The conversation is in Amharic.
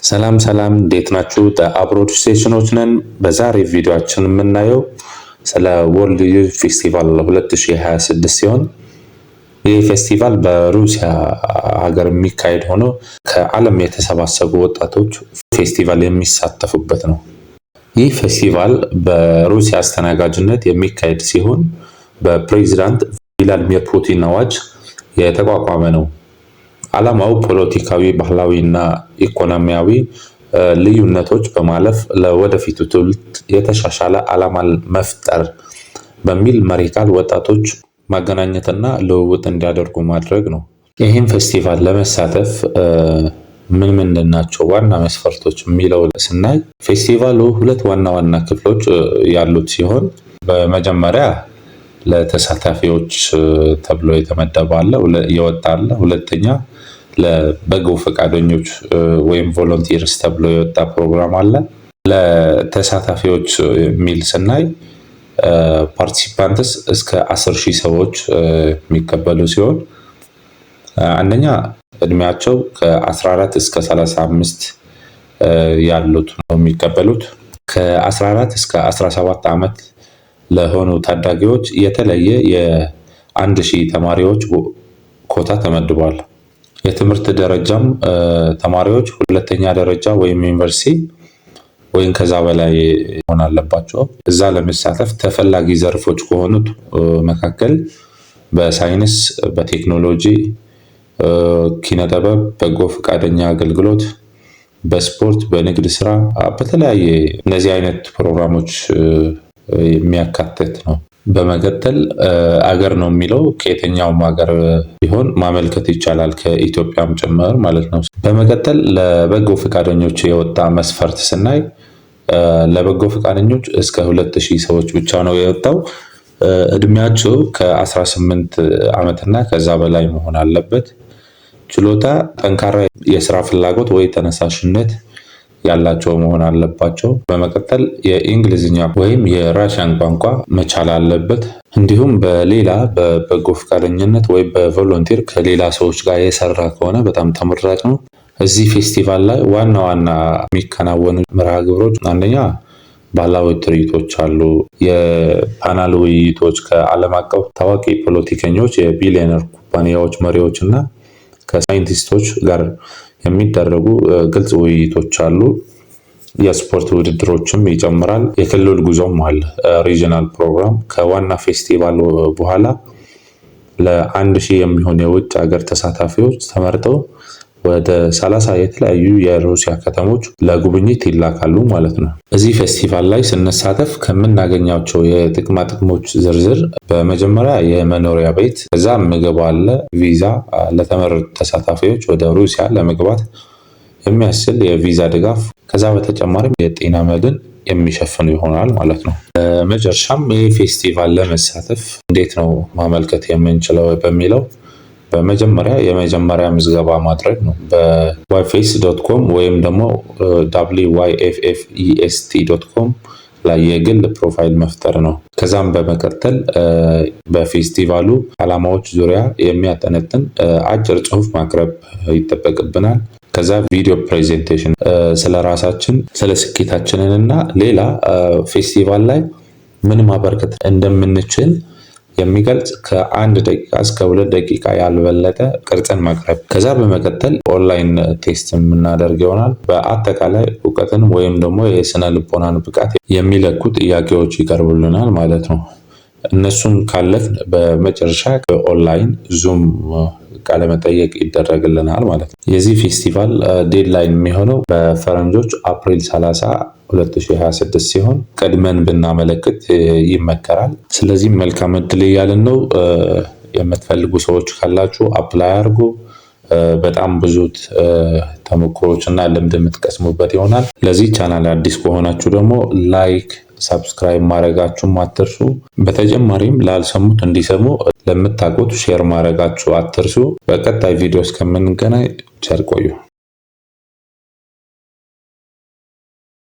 ሰላም እንዴት ናችሁ? አብሮድ ስቴሽኖች ነን። በዛሬ ቪዲዮአችን የምናየው ስለ ወርልድ ዩዝ ፌስቲቫል 2026 ሲሆን ይህ ፌስቲቫል በሩሲያ ሀገር የሚካሄድ ሆኖ ከዓለም የተሰባሰቡ ወጣቶች ፌስቲቫል የሚሳተፉበት ነው። ይህ ፌስቲቫል በሩሲያ አስተናጋጅነት የሚካሄድ ሲሆን በፕሬዝዳንት ቭላድሚር ፑቲን አዋጅ የተቋቋመ ነው። ዓላማው ፖለቲካዊ፣ ባህላዊ እና ኢኮኖሚያዊ ልዩነቶች በማለፍ ለወደፊቱ ትውልድ የተሻሻለ ዓላማን መፍጠር በሚል መሪ ቃል ወጣቶች ማገናኘትና ልውውጥ እንዲያደርጉ ማድረግ ነው። ይህም ፌስቲቫል ለመሳተፍ ምንድን ናቸው ዋና መስፈርቶች የሚለው ስናይ ፌስቲቫሉ ሁለት ዋና ክፍሎች ያሉት ሲሆን በመጀመሪያ ለተሳታፊዎች ተብሎ የተመደበ አለ የወጣ አለ። ሁለተኛ ለበጎ ፈቃደኞች ወይም ቮለንቲርስ ተብሎ የወጣ ፕሮግራም አለ። ለተሳታፊዎች የሚል ስናይ ፓርቲሲፓንትስ እስከ 10,000 ሰዎች የሚቀበሉ ሲሆን አንደኛ እድሜያቸው ከ14 እስከ 35 ያሉት ነው የሚቀበሉት። ከ14 እስከ 17 ዓመት ለሆኑ ታዳጊዎች የተለየ የ1,000 ተማሪዎች ኮታ ተመድቧል። የትምህርት ደረጃም ተማሪዎች ሁለተኛ ደረጃ ወይም ዩኒቨርሲቲ ወይም ከዛ በላይ መሆን አለባቸው። እዛ ለመሳተፍ ተፈላጊ ዘርፎች ከሆኑት መካከል በሳይንስ፣ በቴክኖሎጂ፣ ኪነጥበብ፣ በጎ ፈቃደኛ አገልግሎት፣ በስፖርት፣ በንግድ ስራ፣ በተለያየ እነዚህ አይነት ፕሮግራሞች የሚያካትት ነው። በመቀጠል አገር ነው የሚለው ከየትኛውም ሀገር ቢሆን ማመልከት ይቻላል፣ ከኢትዮጵያም ጭምር ማለት ነው። በመቀጠል ለበጎ ፈቃደኞች የወጣ መስፈርት ስናይ ለበጎ ፈቃደኞች እስከ 2,000 ሰዎች ብቻ ነው የወጣው። እድሜያቸው ከ18 ዓመትና ከዛ በላይ መሆን አለበት። ችሎታ፣ ጠንካራ የስራ ፍላጎት ወይ ተነሳሽነት ያላቸው መሆን አለባቸው። በመቀጠል የእንግሊዝኛ ወይም የራሽያን ቋንቋ መቻል አለበት። እንዲሁም በሌላ በበጎ ፈቃደኝነት ወይም በቮለንቲር ከሌላ ሰዎች ጋር የሰራ ከሆነ በጣም ተመራጭ ነው። እዚህ ፌስቲቫል ላይ ዋና የሚከናወኑ መርሃ ግብሮች አንደኛ ባህላዊ ትርኢቶች አሉ። የፓናል ውይይቶች ከዓለም አቀፍ ታዋቂ ፖለቲከኞች፣ የቢሊዮነር ኩባንያዎች መሪዎች እና ከሳይንቲስቶች ጋር የሚደረጉ ግልጽ ውይይቶች አሉ። የስፖርት ውድድሮችም ይጨምራል። የክልል ጉዞም አለ። ሪጂናል ፕሮግራም ከዋና ፌስቲቫል በኋላ ለ1,000 የሚሆን የውጭ ሀገር ተሳታፊዎች ተመርጠው ወደ 30 የተለያዩ የሩሲያ ከተሞች ለጉብኝት ይላካሉ ማለት ነው። እዚህ ፌስቲቫል ላይ ስንሳተፍ ከምናገኛቸው የጥቅማ ጥቅሞች ዝርዝር በመጀመሪያ የመኖሪያ ቤት፣ ከዛ ምግብ አለ፣ ቪዛ ለተመረጡ ተሳታፊዎች ወደ ሩሲያ ለመግባት የሚያስችል የቪዛ ድጋፍ፣ ከዛ በተጨማሪም የጤና መድን የሚሸፍኑ ይሆናል ማለት ነው። በመጨረሻም ይህ ፌስቲቫል ለመሳተፍ እንዴት ነው ማመልከት የምንችለው በሚለው በመጀመሪያ የመጀመሪያ ምዝገባ ማድረግ ነው። በyfest.com ወይም ደግሞ wyffest.com ላይ የግል ፕሮፋይል መፍጠር ነው። ከዛም በመቀጠል በፌስቲቫሉ ዓላማዎች ዙሪያ የሚያጠነጥን አጭር ጽሑፍ ማቅረብ ይጠበቅብናል። ከዛ ቪዲዮ ፕሬዘንቴሽን ስለ ራሳችን፣ ስለ ስኬታችንን እና ሌላ ፌስቲቫል ላይ ምን ማበርከት እንደምንችል የሚገልጽ ከ1 ደቂቃ እስከ 2 ደቂቃ ያልበለጠ ቅርጽን ማቅረብ። ከዛ በመቀጠል ኦንላይን ቴስት የምናደርግ ይሆናል። በአጠቃላይ እውቀትን ወይም ደግሞ የስነ ልቦናን ብቃት የሚለኩ ጥያቄዎች ይቀርቡልናል ማለት ነው። እነሱን ካለፍን በመጨረሻ በኦንላይን ዙም ቃለመጠየቅ ይደረግልናል ማለት ነው። የዚህ ፌስቲቫል ዴድላይን የሚሆነው በፈረንጆች አፕሪል 30 2026 ሲሆን ቀድመን ብናመለክት ይመከራል። ስለዚህ መልካም እድል እያልን ነው። የምትፈልጉ ሰዎች ካላችሁ አፕላይ አድርጉ። በጣም ብዙ ተሞክሮች እና ልምድ የምትቀስሙበት ይሆናል። ለዚህ ቻናል አዲስ ከሆናችሁ ደግሞ ላይክ፣ ሰብስክራይብ ማድረጋችሁም አትርሱ። በተጨማሪም ላልሰሙት እንዲሰሙ ለምታውቁት ሼር ማድረጋችሁ አትርሱ። በቀጣይ ቪዲዮ እስከምንገናኝ ቸር ቆዩ።